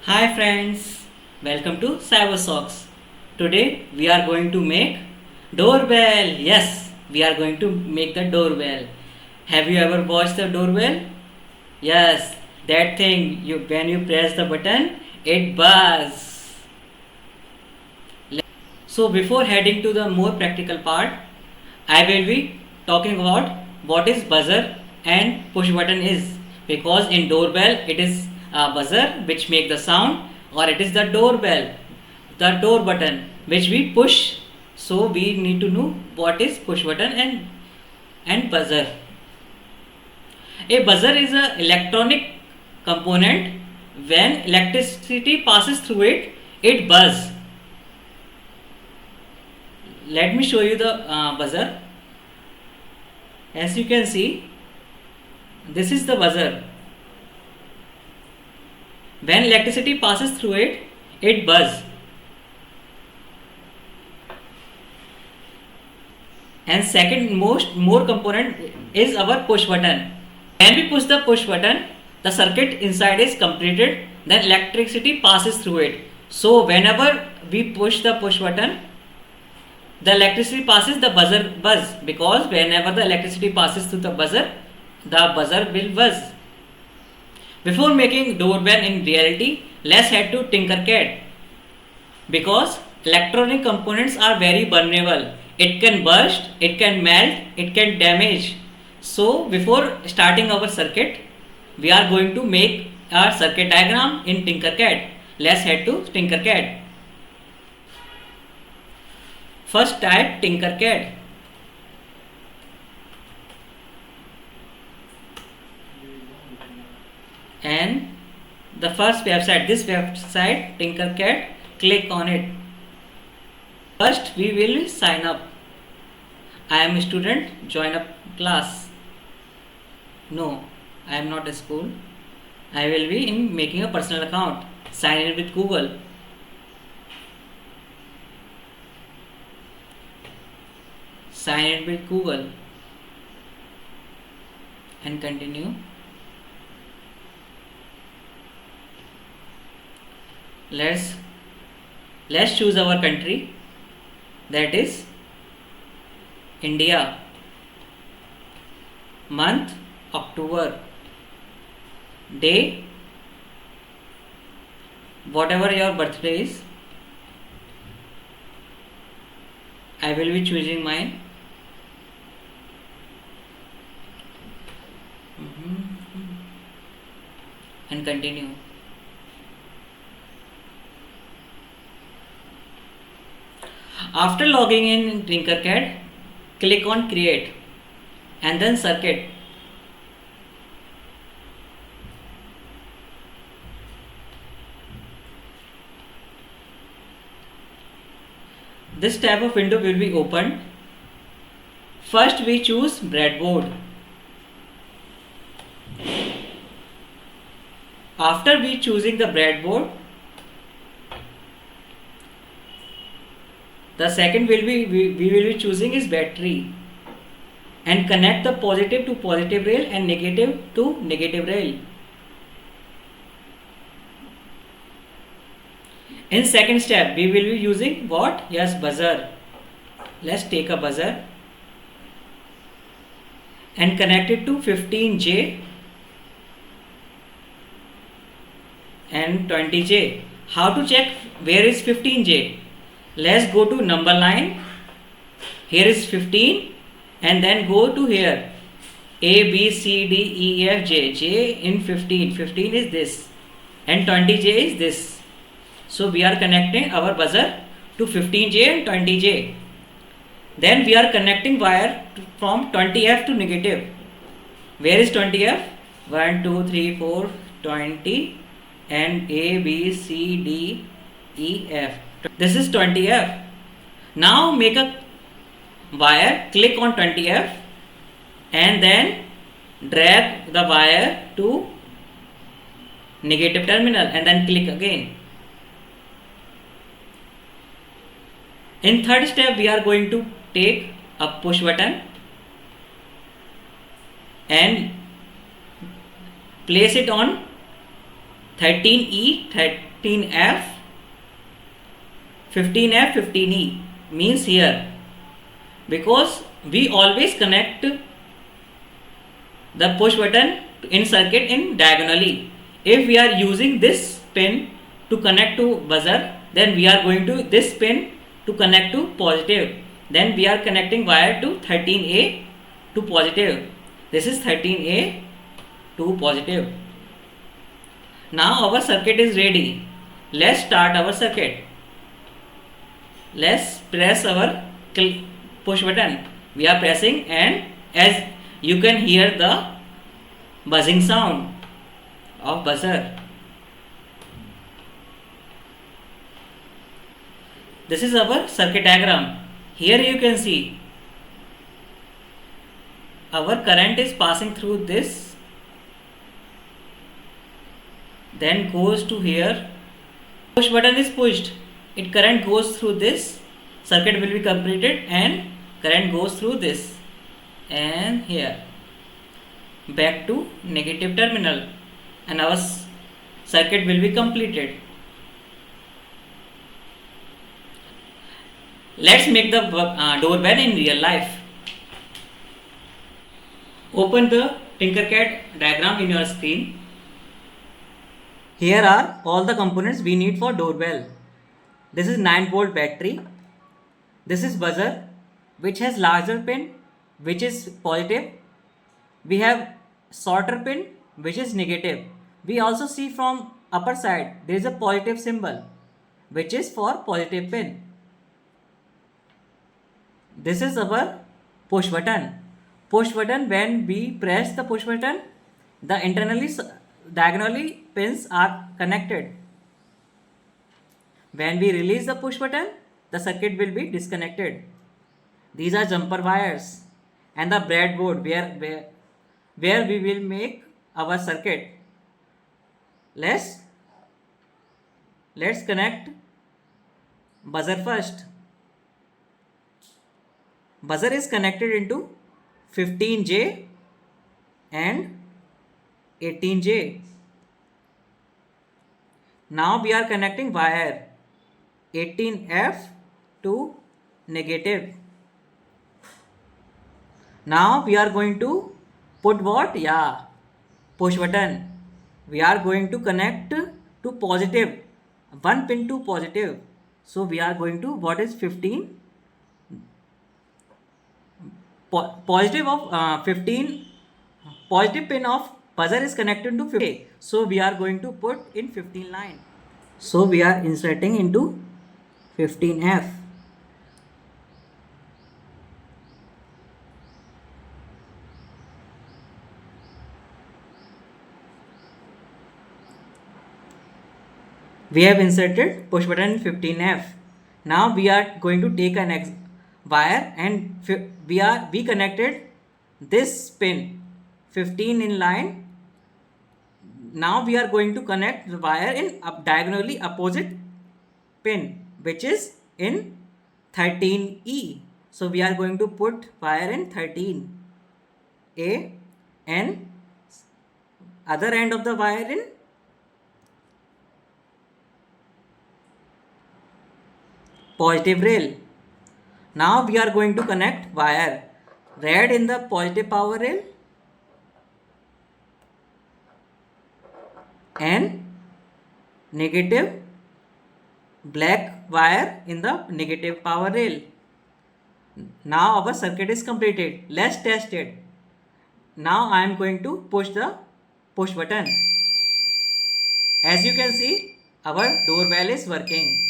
Hi friends, welcome to CyberSocks. Today we are going to make doorbell. Yes, we are going to make the doorbell. Have you ever watched the doorbell? Yes, that thing you when you press the button, it buzz. So before heading to the more practical part, I will be talking about what is buzzer and push button is, because in doorbell it is a buzzer which make the sound, or it is the doorbell, the door button which we push. So we need to know what is push button and buzzer. A buzzer is an electronic component. When electricity passes through it, it buzz. Let me show you the buzzer. As you can see, this is the buzzer. When electricity passes through it, it buzz. And second more component is our push button. When we push the push button, the circuit inside is completed, then electricity passes through it. So whenever we push the push button, the electricity passes, the buzzer buzz, because whenever the electricity passes through the buzzer will buzz. Before making doorbell in reality, let's head to Tinkercad, because electronic components are very vulnerable. It can burst, it can melt, it can damage. So before starting our circuit, we are going to make our circuit diagram in Tinkercad. Let's head to Tinkercad. First type Tinkercad. And the first website, this website Tinkercad, click on it. First we will sign up. I am a student, join a class. No, I am not a school. I will be in making a personal account. Sign in with Google. Sign in with Google and continue. Let's choose our country, that is India. Month October. Day whatever your birthday is. I will be choosing mine. And continue. After logging in Tinkercad, click on create and then circuit. This type of window will be opened. First we choose breadboard. After we choosing the breadboard, the second we will be choosing is battery, and connect the positive to positive rail and negative to negative rail. In second step we will be using what? Yes, buzzer. Let's take a buzzer and connect it to 15J and 20J. How to check where is 15J? Let's go to number line. Here is 15 and then go to here. A, B, C, D, E, F, J. J in 15. 15 is this and 20J is this. So we are connecting our buzzer to 15J and 20J. Then we are connecting wire from 20F to negative. Where is 20F? 1, 2, 3, 4, 20 and A, B, C, D, E, F. This is 20F. Now make a wire, click on 20F and then drag the wire to negative terminal and then click again. In third step we are going to take a push button and place it on 13E 15F, 15F, 15E means here, because we always connect the push button in circuit in diagonally. If we are using this pin to connect to buzzer, then we are going to this pin to connect to positive. Then we are connecting wire to 13A to positive. This is 13A to positive. Now our circuit is ready. Let's start our circuit. Let's press our push button. We are pressing, and as you can hear the buzzing sound of buzzer. This is our circuit diagram. Here you can see our current is passing through this, then goes to here. Push button is pushed, it current goes through this, circuit will be completed, and current goes through this and here back to negative terminal, and our circuit will be completed. Let's make the doorbell in real life. Open the Tinkercad diagram in your screen. Here are all the components we need for doorbell. This is 9-volt battery. This is buzzer, which has larger pin, which is positive. We have shorter pin, which is negative. We also see from upper side there is a positive symbol, which is for positive pin. This is our push button. Push button, when we press the push button, the internally diagonally pins are connected. When we release the push button, the circuit will be disconnected. These are jumper wires and the breadboard where we will make our circuit. Let's connect buzzer first. Buzzer is connected into 15J and 18J. Now we are connecting wire 18F to negative. Now we are going to put what? Push button. We are going to connect to positive, one pin to positive. So we are going to, what is 15? Positive of 15, positive pin of buzzer is connected to 15. So we are going to put in 15 line. So we are inserting into 15F. We have inserted push button in 15F. Now we are going to take an wire and we connected this pin 15 in line. Now we are going to connect the wire in diagonally opposite pin, which is in 13E. So we are going to put wire in 13A and other end of the wire in positive rail. Now we are going to connect wire red in the positive power rail and negative black wire in the negative power rail. Now our circuit is completed. Let's test it. Now I am going to push the push button. As you can see, our doorbell is working.